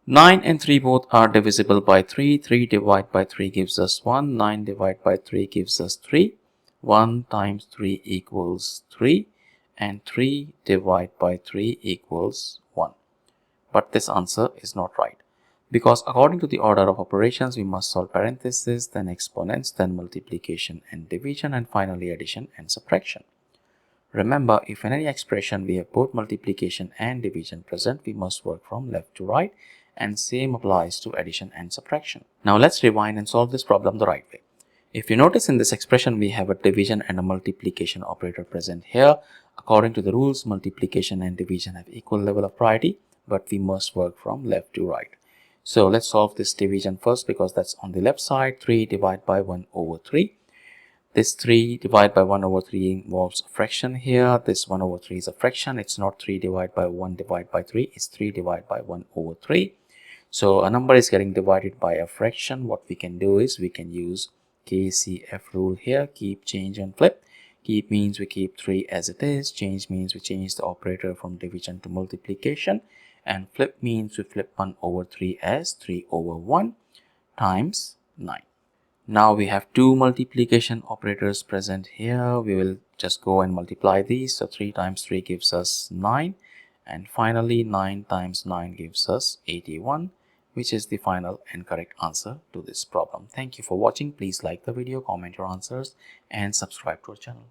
9 and 3 both are divisible by 3. 3 divided by 3 gives us 1. 9 divided by 3 gives us 3. 1 times 3 equals 3. And 3 divided by 3 equals 1. But this answer is not right, because according to the order of operations, we must solve parentheses, then exponents, then multiplication and division, and finally addition and subtraction. Remember, if in any expression we have both multiplication and division present, we must work from left to right, and same applies to addition and subtraction. Now let's rewind and solve this problem the right way. If you notice, in this expression we have a division and a multiplication operator present here. According to the rules, multiplication and division have equal level of priority, but we must work from left to right. So let's solve this division first, because that's on the left side. 3 divided by 1 over 3. This 3 divided by 1 over 3 involves a fraction here. This 1 over 3 is a fraction. It's not 3 divided by 1 divided by 3. It's 3 divided by 1 over 3. So a number is getting divided by a fraction. What we can do is we can use KCF rule here. Keep, change and flip. Keep means we keep 3 as it is. Change means we change the operator from division to multiplication. And flip means we flip 1 over 3 as 3 over 1 times 9. Now we have two multiplication operators present here. We will just go and multiply these. So 3 times 3 gives us 9. And finally 9 times 9 gives us 81, which is the final and correct answer to this problem. Thank you for watching. Please like the video, comment your answers, and subscribe to our channel.